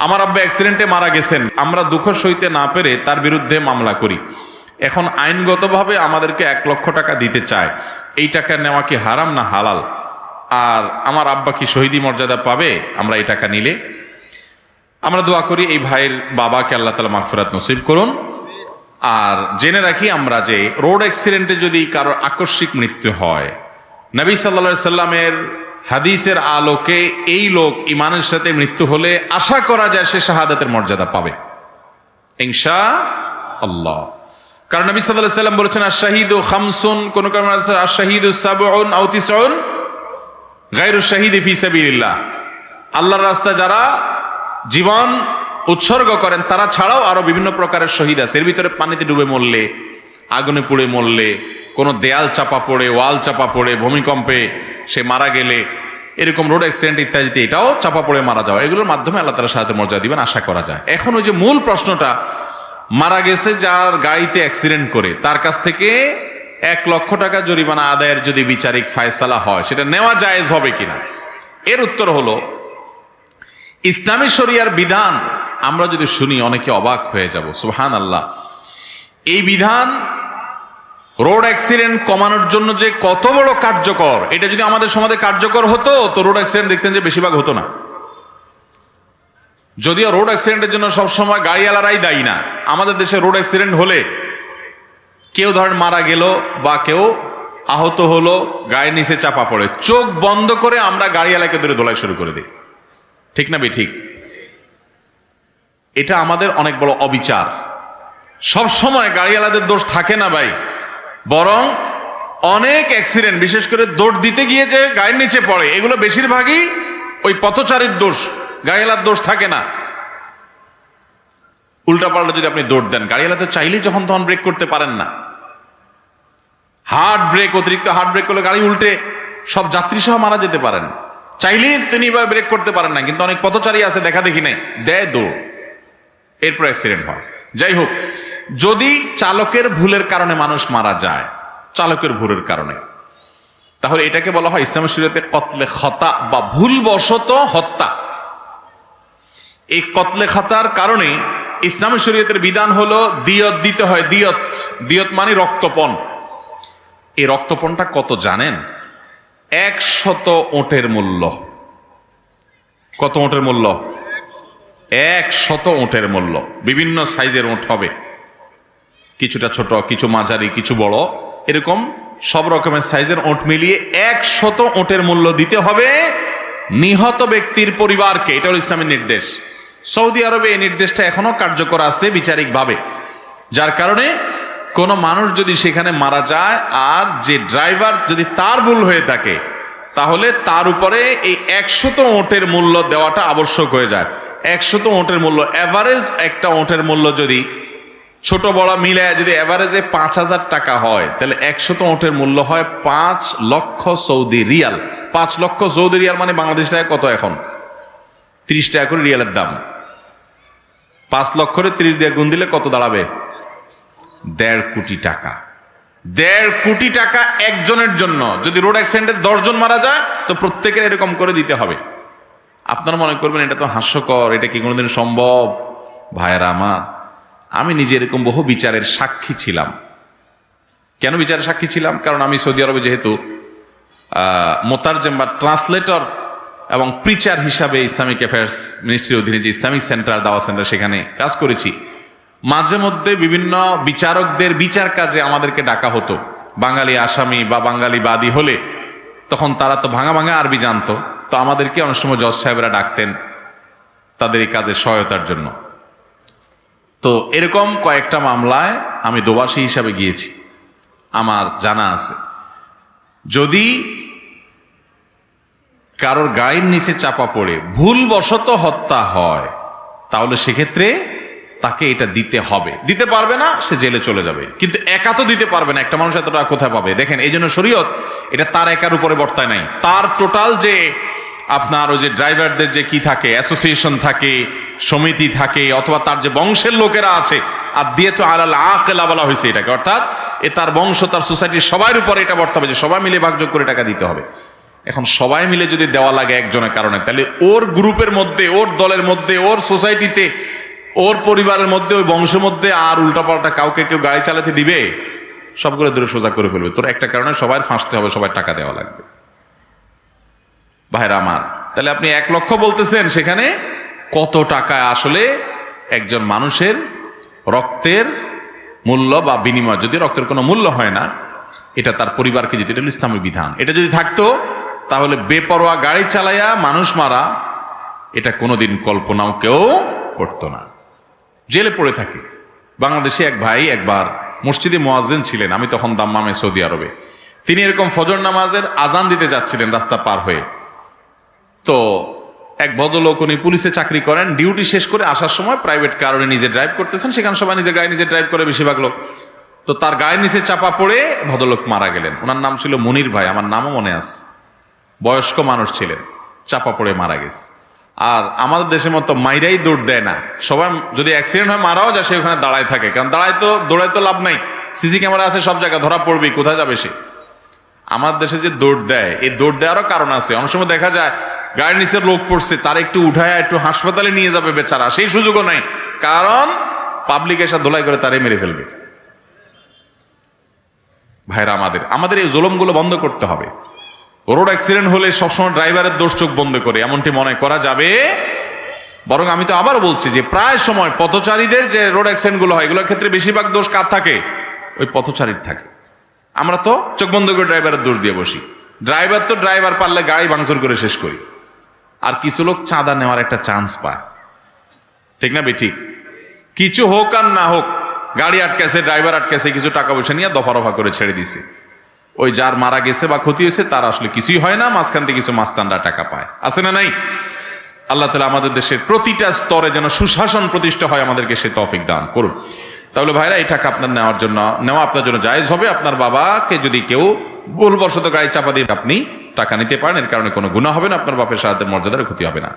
আমার আব্বা অ্যাক্সিডেন্টে মারা গেছেন, আমরা দুঃখ সইতে না পেরে তার বিরুদ্ধে মামলা করি। এখন আইনগতভাবে আমাদেরকে 1 লক্ষ টাকা দিতে চায়। এই টাকা নেওয়া কি হারাম না হালাল? আর আমার আব্বা কি শহীদি মর্যাদা পাবে আমরা এই টাকা নিলে? আমরা দোয়া করি এই ভাইয়ের বাবাকে আল্লাহ তাআলা মাগফিরাত নসিব করুন। আর জেনে রাখি আমরা যে রোড অ্যাক্সিডেন্টে যদি কারোর আকস্মিক মৃত্যু হয়, নবী সাল্লাল্লাহু আলাইহি সাল্লামের হাদিসের আলোকে এই লোক ঈমানের সাথে মৃত্যু হলে আশা করা যায় সে শাহাদাতের মর্যাদা পাবে ইনশাআল্লাহ। কারণ নবী সাল্লাল্লাহু আলাইহি সাল্লাম বলেছেন আশ-শাহীদু খামসুন, কোন কোন আছে আশ-শাহীদু সাবউন আও তিসউন গায়রু শাহীদি ফি সাবিলিল্লাহ। আল্লাহর রাস্তায় যারা জীবন উৎসর্গ করেন তারা ছাড়াও আরো বিভিন্ন প্রকারের শহীদ আছে। এর ভিতরে পানিতে ডুবে মরলে, আগুনে পুড়ে মরলে, কোনো দেয়াল চাপা পড়ে, ওয়াল চাপা পড়ে, ভূমিকম্পে সে মারা গেলে, এরকম রোড অ্যাক্সিডেন্ট ইত্যাদিতে এটাও চাপা পড়ে মারা যাওয়া, এগুলোর মাধ্যমে আল্লাহ তাআলা শাহাদাতের মর্যাদা দিবেন আশা করা যায়। এখন ওই যে মূল প্রশ্নটা, মারা গেছে যার গাড়িতে অ্যাক্সিডেন্ট করে তার কাছ থেকে 1 লক্ষ টাকা জরিমানা আদায়ের যদি বিচারিক ফায়সালা হয় সেটা নেওয়া জায়েজ হবে কিনা? এর উত্তর হলো ইসলামী শরিয়ার বিধান আমরা যদি শুনি অনেকে অবাক হয়ে যাব। সুবহানাল্লাহ, এই বিধান রোড অ্যাক্সিডেন্ট কমানোর জন্য যে কত বড় কার্যকর, এটা যদি আমাদের সমাজে কার্যকর হতো তো রোড অ্যাক্সিডেন্ট দেখতেন যে বেশিরভাগ হতো না। যদিও রোড অ্যাক্সিডেন্টের জন্য সবসময় গাড়িওয়ালারাই দায়ী না। আমাদের দেশে রোড অ্যাক্সিডেন্ট হলে কেউ ধরেন মারা গেল বা কেউ আহত হলো, গায়ের নিচে চাপা পড়ে, চোখ বন্ধ করে আমরা গাড়িওয়ালাকে ধরে দোলাই শুরু করে দিই, ঠিক না ঠিক? এটা আমাদের অনেক বড় অবিচার। সব সময় গাড়িওয়ালাদের দোষ থাকে না ভাই, বরং অনেক অ্যাক্সিডেন্ট বিশেষ করে দৌড় দিতে গিয়ে যে গায়ের নিচে পড়ে এগুলো বেশিরভাগই ওই পথচারীর দোষ, গাড়িওয়ালার দোষ থাকে না। উল্টা পাল্টা যদি আপনি দৌড় দেন, গাড়িওয়ালা তো চাইলেই যখন তখন ব্রেক করতে পারেন না। হার্ড ব্রেক, অতিরিক্ত হার্ড ব্রেক করলে গাড়ি উল্টে সব যাত্রী সহ মারা যেতে পারেন। চাইলেই তিনি বা ব্রেক করতে পারেন না, কিন্তু অনেক পথচারী আছে দেখা দেখি নাই, দেয় দৌড়, এরপর অ্যাক্সিডেন্ট হয়। যাই হোক, যদি চালকের ভুলের কারণে মানুষ মারা যায়, চালকের ভুলের কারণে, তাহলে এটাকে বলা হয় ইসলামী শরীয়তে কতলে খতা বা ভুলবশত হত্যা। এই কতলে খতার কারণে ইসলামী শরীয়তের বিধান হলো দিয়ত দিতে হয়। দিয়ত, দিয়ত মানে রক্তপণ। এই রক্তপণটা কত জানেন? 100 ওটের মূল্য। কত ওটের মূল্য? 100 ওটের মূল্য। বিভিন্ন সাইজের ওট হবে, কিছুটা ছোট, কিছু মাঝারি, কিছু বড়, এরকম সব রকমের সাইজের ওট মিলিয়ে 100 ওটের মূল্য দিতে হবে নিহত ব্যক্তির পরিবারকে। এটা হল ইসলামের নির্দেশ। সৌদি আরবে এই নির্দেশটা এখনো কার্যকর আছে বিচারিকভাবে, যার কারণে কোনো মানুষ যদি সেখানে মারা যায় আর যে ড্রাইভার যদি তার ভুল হয়ে থাকে, তাহলে তার উপরে এই 100 ওটের মূল্য দেওয়াটা আবশ্যক হয়ে যায়। 100 ওটের মূল্য, এভারেজ একটা ওটের মূল্য যদি ছোট বড় মিলে যদি এভারেজে 5,000 টাকা হয়, তাহলে 100 ওটের মূল্য হয় 5 লক্ষ সৌদি রিয়াল। 5 লক্ষ সৌদি রিয়াল মানে বাংলাদেশ টাকা কত এখন? 30 টাকা করে রিয়ালের দাম। 5 লক্ষরে 30 দিয়ে গুণ দিলে কত দাঁড়াবে? 1.5 কোটি টাকা। 1.5 কোটি টাকা একজনের জন্য। যদি রোড অ্যাক্সিডেন্টে 10 জন মারা যায় তো প্রত্যেকের এরকম করে দিতে হবে। আপনারা মনে করবেন এটা তো হাস্যকর, এটা কি কোনোদিন সম্ভব? ভাইয়েরা আমার, আমি নিজে এরকম বহু বিচারের সাক্ষী ছিলাম। কেন বিচারের সাক্ষী ছিলাম? কারণ আমি সৌদি আরবে যেহেতু মোতারজেম বা ট্রান্সলেটর এবং প্রিচার হিসাবে ইসলামিক অ্যাফেয়ার্স মিনিস্ট্রির অধীনে যে ইসলামিক সেন্টার, দাওয়া সেন্টার, সেখানে কাজ করেছি। মাঝে মধ্যে বিভিন্ন বিচারকদের বিচার কাজে আমাদেরকে ডাকা হতো। বাঙালি আসামি বা বাঙালি বাদী হলে তখন তারা তো ভাঙা ভাঙা আরবি জানতো, তো আমাদেরকে অনেক সময় জজ সাহেবরা ডাকতেন তাদের এই কাজে সহায়তার জন্য। তো এরকম কয়েকটা মামলায় আমি দোবাসী হিসাবে গিয়েছি, আমার জানা আছে। যদি কারোর গায়ের নিচে চাপা পড়ে ভুলবশত হত্যা হয়, তাহলে সেক্ষেত্রে তাকে এটা দিতে হবে। দিতে পারবে না, সে জেলে চলে যাবে। কিন্তু একা তো দিতে পারবে না, একটা মানুষ এত টাকা কোথায় পাবে? দেখেন, এই জন্য শরীয়ত এটা তার একার উপরে বর্তায় নাই। তার টোটাল যে আপনার ওই যে ড্রাইভারদের যে কি থাকে, অ্যাসোসিয়েশন থাকে, সমিতি থাকে, অথবা তার যে বংশের লোকেরা আছে, আর দিয়ে তো আলাল আকেলা বলা হয়েছে এটাকে, অর্থাৎ এ তার বংশ, তার সোসাইটির সবার উপরে এটা বর্তাবে যে সবাই মিলে ভাগযোগ করে টাকা দিতে হবে। এখন সবাই মিলে যদি দেওয়া লাগে একজনের কারণে, তাহলে ওর গ্রুপের মধ্যে, ওর দলের মধ্যে, ওর সোসাইটিতে, ওর পরিবারের মধ্যে, ওই বংশের মধ্যে আর উল্টাপাল্টা কাউকে কেউ গাড়ি চালাতে দিবে? সবগুলো দূরে সোজা করে ফেলবে। তোর একটা কারণে সবাই ফাঁসতে হবে, সবাই টাকা দেওয়া লাগবে। ভাইরা আমার, তাহলে আপনি 1 লক্ষ বলতেছেন, সেখানে কত টাকা আসলে একজন মানুষের রক্তের মূল্য বা বিনিময়, যদি রক্তের কোনো মূল্য হয় না, এটা তার পরিবারকে দিতে, এটা হল ইসলামী বিধান। এটা যদি থাকতো তাহলে বেপরোয়া গাড়ি চালাইয়া মানুষ মারা, এটা কোনোদিন কল্পনাও কেউ করতো না। জেলে পড়ে থাকে। বাংলাদেশে এক ভাই একবার মসজিদে মুয়াজ্জিন ছিলেন, আমি তখন দাম্মামে সৌদি আরবে। তিনি এরকম ফজর নামাজের আজান দিতে যাচ্ছিলেন রাস্তা পার হয়ে। তো এক ভদ্রলোক, উনি পুলিশে চাকরি করেন, ডিউটি শেষ করে আসার সময় প্রাইভেট কার উনি নিজে ড্রাইভ করতেছেন, সেখানে সবাই নিজের গাড়ি নিজে ড্রাইভ করে বেশিরভাগ লোক। তো তার গায়ের নিচে চাপা পড়ে ভদ্রলোক মারা গেলেন। ওনার নাম ছিল মনির ভাই, আমার নামও মনে আছে। বয়স্ক মানুষ ছিলেন, চাপা পড়ে মারা গেছে। আর আমাদের দেশের মতো মাইরাই দৌড় দেয় না, সবাই যদি অ্যাক্সিডেন্ট হয় মারাও যায়, সে ওখানে দাঁড়ায় থাকে। কারণ দৌড়ায় তো লাভ নাই, সিসি ক্যামেরা আছে সব জায়গায়, ধরা পড়বি, কোথায় যাবে সে। আমার দেশে যে দৌড় দেয়, এই দৌড় দেওয়ারও কারণ আছে। অনেক সময় দেখা যায় গাড়ির নিচে লোক পড়ছে, তার একটু উঠায় একটু হাসপাতালে নিয়ে যাবে বেচারা, সেই সুযোগও নাই, কারণ পাবলিক এসে ধোলাই করে তারে মেরে ফেলবে। ভাইরা আমাদের এই জুলুমগুলো বন্ধ করতে হবে। রোড অ্যাক্সিডেন্ট হলে সবসময় ড্রাইভারের দোষ চোখ বন্ধ করে এমনটি মনে করা যাবে। বরং আমি তো আবার বলছি যে প্রায় সময় পথচারীদের যে রোড অ্যাক্সিডেন্ট গুলো হয়, এগুলোর ক্ষেত্রে বেশিরভাগ দোষ কার থাকে? ওই পথচারীর থাকে। আমরা তো চোখ বন্ধ করে ড্রাইভারের দোষ দিয়ে বসি। ড্রাইভার পারলে গাড়ি ভাঙচুর করে শেষ করি। আর কিছু লোক চাঁদা নেওয়ার একটা চান্স পায়, ঠিক না বেঠিক? কিছু হোক আর না হোক, গাড়ি আটকেছে, ড্রাইভার আটকেছে, কিছু টাকা পয়সা নিয়ে দফা রফা করে ছেড়ে দিছে। ওই যার মারা গেছে বা ক্ষতি হয়েছে তার আসলে কিছুই হয় না, মাঝখান থেকে কিছু মাস্তানরা টাকা পায়। আছে না নাই? আল্লাহ তাআলা আমাদের দেশের প্রতিটা স্তরে যেন সুশাসন প্রতিষ্ঠা হয়, আমাদেরকে সে তৌফিক দান করুন। তাহলে ভাইরা, এই টাকা আপনার নেওয়া আপনার জন্য জায়েজ হবে। আপনার বাবাকে যদি কেউ ভুলবশত গাড়ি চাপা দিয়ে আপনি টাকা নিতে পারেন, এর কারণে কোনো গুনাহ হবে না, আপনার বাপের সাহায্যের মর্যাদার ক্ষতি হবে না।